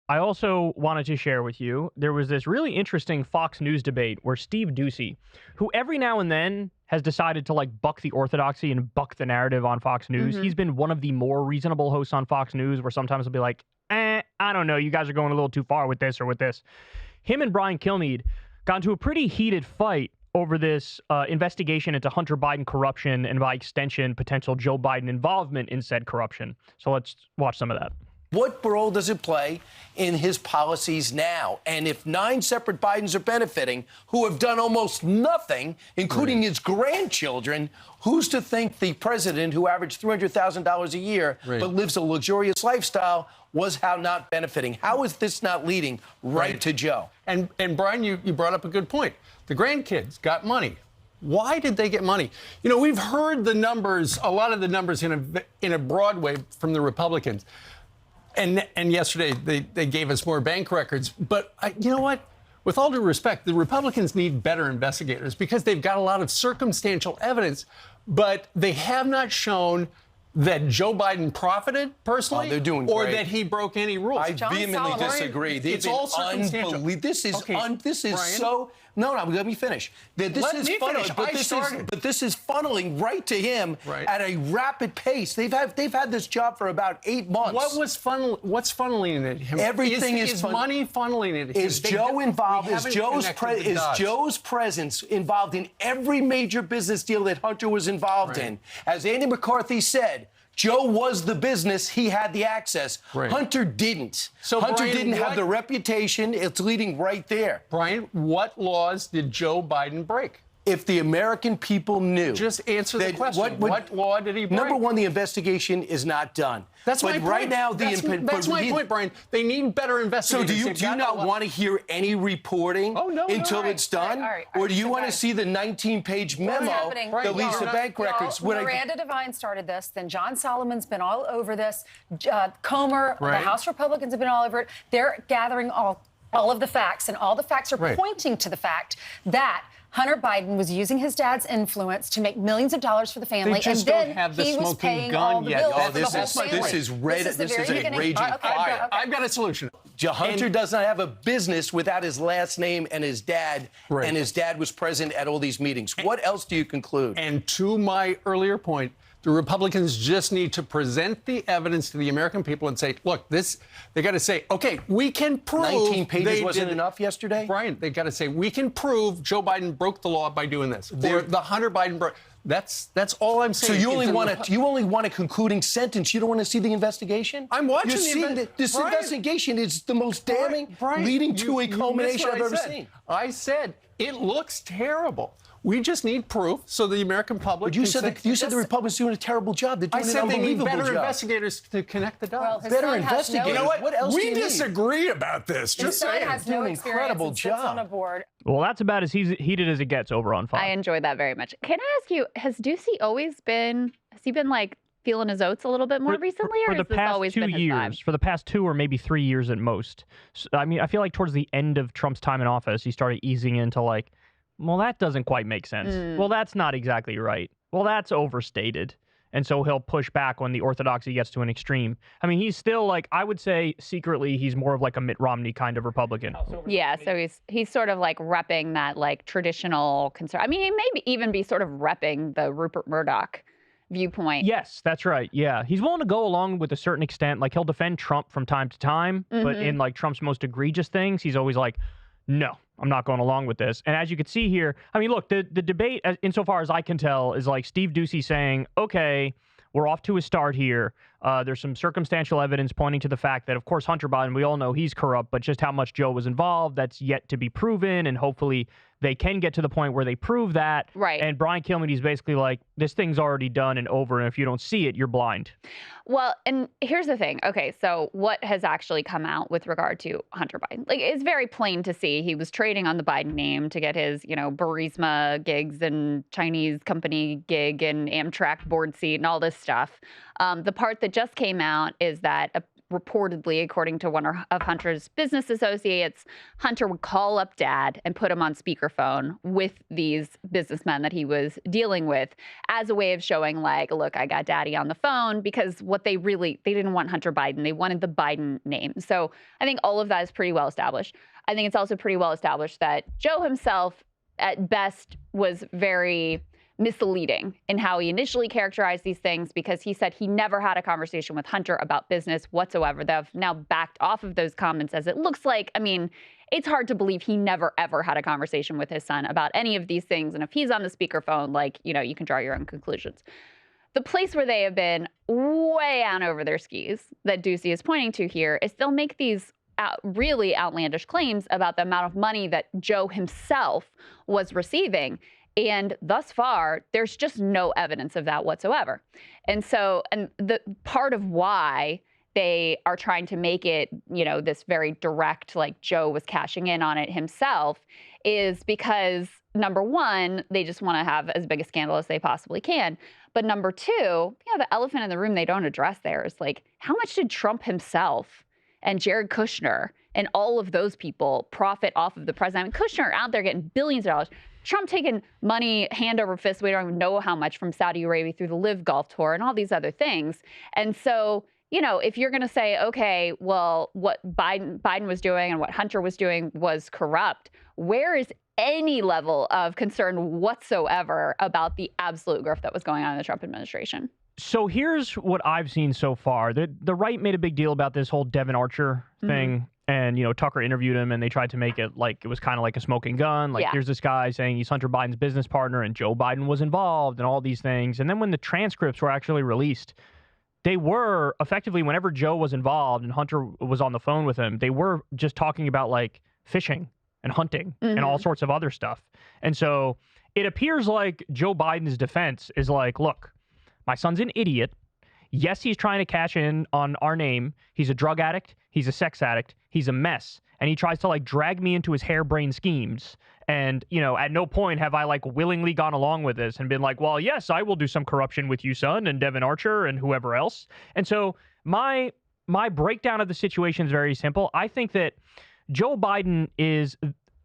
I also wanted to share with you, there was this really interesting Fox News debate where Steve Doocy, who every now and then has decided to like buck the orthodoxy and buck the narrative on Fox News. He's been one of the more reasonable hosts on Fox News where sometimes he'll be like, I don't know, you guys are going a little too far with this or with this. Him and Brian Kilmeade got into a pretty heated fight over this investigation into Hunter Biden corruption and by extension, potential Joe Biden involvement in said corruption. So let's watch some of that. What role does it play in his policies now? And if 9 separate Bidens are benefiting, who have done almost nothing, including his grandchildren, who's to think the president, who averaged $300,000 a year, but lives a luxurious lifestyle, was not benefiting? How is this not leading right to Joe? And Brian, you brought up a good point. The grandkids got money. Why did they get money? You know, we've heard the numbers, a lot of the numbers in a broad way from the Republicans. And yesterday, they gave us more bank records. But you know what? With all due respect, the Republicans need better investigators because they've got a lot of circumstantial evidence, but they have not shown that Joe Biden profited personally, they're doing or great. that he broke any rules. I vehemently disagree. It's all circumstantial. This is Brian, so. No, let me finish. This is funneling right to him at a rapid pace. They've had this job for about 8 months. What's funneling it? Him? Everything is money funneling it. Is Joe involved? Is Joe's presence involved in every major business deal that Hunter was involved in? As Andy McCarthy said, Joe was the business. He had the access. Hunter didn't. So Hunter didn't have the reputation. It's leading right there. Brian, what laws did Joe Biden break? If the American people knew. Just answer the question. What law did he break? Number one, the investigation is not done. That's my point. Right now, that's my point, Brian. They need better investigators. So do you not want to hear any reporting until it's done? Or do you want to see the 19-page memo that leads to bank records? Miranda Devine started this. Then John Solomon's been all over this. Comer, the House Republicans have been all over it. They're gathering all of the facts, and all the facts are pointing to the fact that Hunter Biden was using his dad's influence to make millions of dollars for the family, they just and then don't have the he was smoking paying gun all the yet. bills Oh, for the whole family. This is a raging fire. I've got a solution. Hunter does not have a business without his last name and his dad, and his dad was present at all these meetings. What else do you conclude? And to my earlier point, the Republicans just need to present the evidence to the American people and say, look, they got to say, OK, we can prove 19 pages wasn't enough yesterday? Brian, they got to say, we can prove Joe Biden broke the law by doing this. The Hunter Biden broke. That's all I'm saying. So you only want a concluding sentence. You don't want to see the investigation? I'm watching this investigation is the most damning, leading to a culmination I've ever seen. I said it looks terrible. We just need proof so the American public. But you said the Republicans doing a terrible job. They're doing an unbelievable job. They need better investigators to connect the dots. Well, better investigators. You know what else we disagree about this. His son has no incredible job. On a board. Well, that's about as heated as it gets over on Fox. I enjoyed that very much. Can I ask you, has Ducey always been? Has he been like feeling his oats a little bit more recently, or has this always been his vibe? For the past 2 or maybe 3 years at most. I mean, I feel like towards the end of Trump's time in office, he started easing into like, well, that doesn't quite make sense. Well, that's not exactly right. Well, that's overstated. And so he'll push back when the orthodoxy gets to an extreme. I mean, he's still like, I would say secretly, he's more of like a Mitt Romney kind of Republican. Yeah, so he's sort of like repping that like traditional concern. I mean, he may even be sort of repping the Rupert Murdoch viewpoint. Yes, that's right. Yeah, he's willing to go along with a certain extent. Like he'll defend Trump from time to time, but in like Trump's most egregious things, he's always like, no, I'm not going along with this. And as you can see here, I mean, look, the debate, insofar as I can tell, is like Steve Doocy saying, okay, we're off to a start here. There's some circumstantial evidence pointing to the fact that, of course, Hunter Biden, we all know he's corrupt, but just how much Joe was involved, that's yet to be proven. And hopefully they can get to the point where they prove that. Right. And Brian Kilmeade is basically like, this thing's already done and over. And if you don't see it, you're blind. Well, and here's the thing. Okay, so what has actually come out with regard to Hunter Biden? Like, it's very plain to see he was trading on the Biden name to get his, Burisma gigs and Chinese company gig and Amtrak board seat and all this stuff. The part that just came out is that reportedly, according to one of Hunter's business associates, Hunter would call up dad and put him on speakerphone with these businessmen that he was dealing with as a way of showing like, look, I got daddy on the phone, because what they didn't want Hunter Biden. They wanted the Biden name. So I think all of that is pretty well established. I think it's also pretty well established that Joe himself at best was very misleading in how he initially characterized these things, because he said he never had a conversation with Hunter about business whatsoever. They've now backed off of those comments, as it looks like. I mean, it's hard to believe he never, ever had a conversation with his son about any of these things. And if he's on the speakerphone, like, you know, you can draw your own conclusions. The place where they have been way out over their skis that Ducey is pointing to here is they'll make these really outlandish claims about the amount of money that Joe himself was receiving. And thus far, there's just no evidence of that whatsoever. And so, and the part of why they are trying to make it, you know, this very direct, like Joe was cashing in on it himself, is because, number one, they just want to have as big a scandal as they possibly can. But number two, the elephant in the room they don't address there is like, how much did Trump himself and Jared Kushner and all of those people profit off of the president? I mean, Kushner out there getting billions of dollars. Trump taking money hand over fist, we don't even know how much, from Saudi Arabia through the Live Golf Tour and all these other things. And so, you know, if you're going to say, okay, well, what Biden was doing and what Hunter was doing was corrupt, where is any level of concern whatsoever about the absolute grift that was going on in the Trump administration? So here's what I've seen so far. The right made a big deal about this whole Devin Archer thing. And, you know, Tucker interviewed him and they tried to make it like it was kind of like a smoking gun. Like, here's this guy saying he's Hunter Biden's business partner and Joe Biden was involved and all these things. And then when the transcripts were actually released, they were effectively, whenever Joe was involved and Hunter was on the phone with him, they were just talking about like fishing and hunting and all sorts of other stuff. And so it appears like Joe Biden's defense is like, look, my son's an idiot. Yes, he's trying to cash in on our name. He's a drug addict. He's a sex addict. He's a mess. And he tries to like drag me into his harebrained schemes. And, you know, at no point have I like willingly gone along with this and been like, well, yes, I will do some corruption with you, son, and Devin Archer and whoever else. And so my breakdown of the situation is very simple. I think that Joe Biden is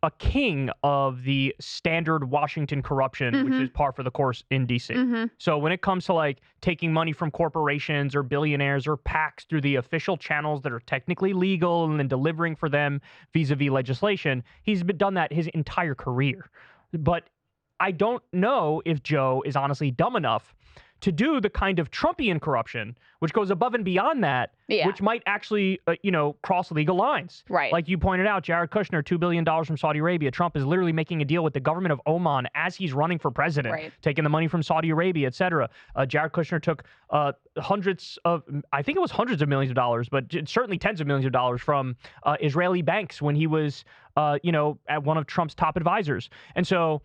a king of the standard Washington corruption, which is par for the course in D.C. So when it comes to like taking money from corporations or billionaires or PACs through the official channels that are technically legal and then delivering for them vis-a-vis legislation, he's done that his entire career. But I don't know if Joe is honestly dumb enough to do the kind of Trumpian corruption, which goes above and beyond that, which might actually, cross legal lines. Right. Like you pointed out, Jared Kushner, $2 billion from Saudi Arabia. Trump is literally making a deal with the government of Oman as he's running for president, taking the money from Saudi Arabia, et cetera. Jared Kushner took hundreds of millions of dollars, but certainly tens of millions of dollars from Israeli banks when he was, at one of Trump's top advisors. And so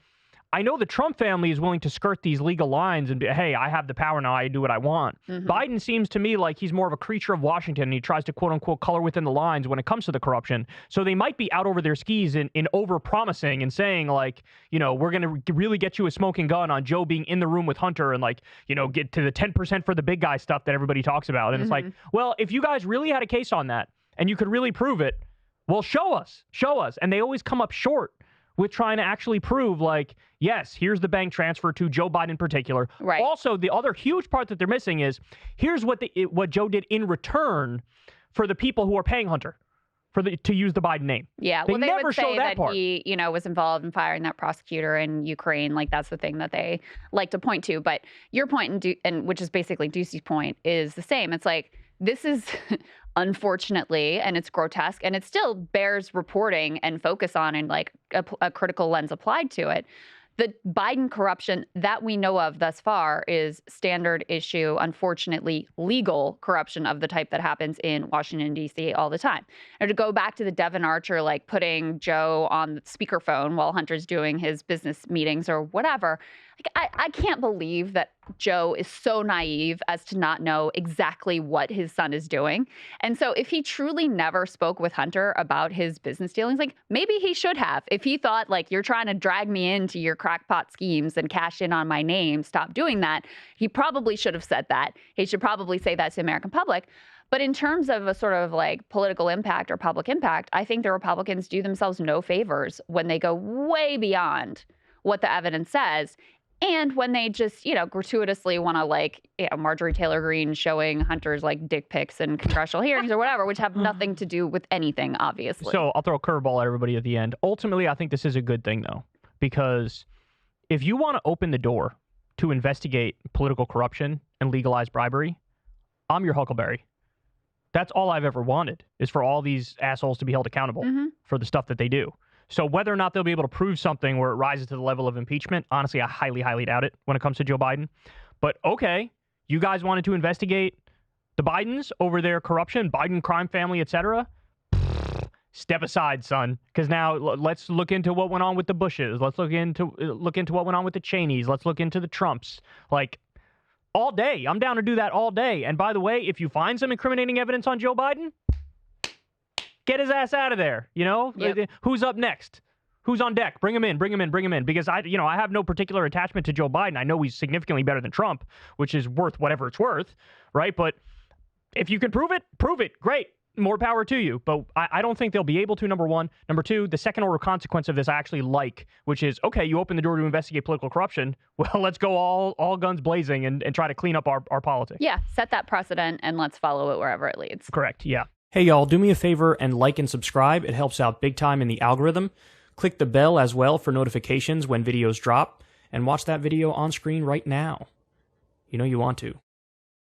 I know the Trump family is willing to skirt these legal lines and be, hey, I have the power now, I do what I want. Biden seems to me like he's more of a creature of Washington, and he tries to, quote unquote, color within the lines when it comes to the corruption. So they might be out over their skis in over-promising and saying, like, we're going to really get you a smoking gun on Joe being in the room with Hunter and, like, get to the 10% for the big guy stuff that everybody talks about. And it's like, well, if you guys really had a case on that and you could really prove it, well, show us. And they always come up short with trying to actually prove, like, yes, here's the bank transfer to Joe Biden in particular. Right. Also, the other huge part that they're missing is, here's what Joe did in return for the people who are paying Hunter to use the Biden name. Yeah, they well, they never would say show that part. He, was involved in firing that prosecutor in Ukraine. Like, that's the thing that they like to point to. But your point, and which is basically Ducey's point, is the same. It's like, this is unfortunately, and it's grotesque, and it still bears reporting and focus on, and like a critical lens applied to it. The Biden corruption that we know of thus far is standard issue, unfortunately, legal corruption of the type that happens in Washington, D.C. all the time. And to go back to the Devin Archer, like putting Joe on the speakerphone while Hunter's doing his business meetings or whatever, I can't believe that Joe is so naive as to not know exactly what his son is doing. And so if he truly never spoke with Hunter about his business dealings, like maybe he should have. If he thought, like, you're trying to drag me into your crackpot schemes and cash in on my name, stop doing that, he probably should have said that. He should probably say that to the American public. But in terms of a sort of like political impact or public impact, I think the Republicans do themselves no favors when they go way beyond what the evidence says. And when they just, gratuitously want to like, Marjorie Taylor Greene showing Hunter's like dick pics in congressional hearings or whatever, which have nothing to do with anything, obviously. So I'll throw a curveball at everybody at the end. Ultimately, I think this is a good thing, though, because if you want to open the door to investigate political corruption and legalize bribery, I'm your Huckleberry. That's all I've ever wanted, is for all these assholes to be held accountable for the stuff that they do. So whether or not they'll be able to prove something where it rises to the level of impeachment, honestly, I highly, highly doubt it when it comes to Joe Biden. But okay, you guys wanted to investigate the Bidens over their corruption, Biden crime family, etc. Step aside, son, because now let's look into what went on with the Bushes. Let's look into what went on with the Cheneys. Let's look into the Trumps. Like, all day. I'm down to do that all day. And by the way, if you find some incriminating evidence on Joe Biden, get his ass out of there. Who's up next? Who's on deck? Bring him in. Because I have no particular attachment to Joe Biden. I know he's significantly better than Trump, which is worth whatever it's worth, right? But if you can prove it, great. More power to you. But I don't think they'll be able to, number one. Number two, the second order consequence of this I actually like, which is, okay, you open the door to investigate political corruption. Well, let's go all guns blazing and try to clean up our politics. Yeah, set that precedent and let's follow it wherever it leads. Correct, yeah. Hey, y'all, do me a favor and like and subscribe. It helps out big time in the algorithm. Click the bell as well for notifications when videos drop. And watch that video on screen right now. You know you want to.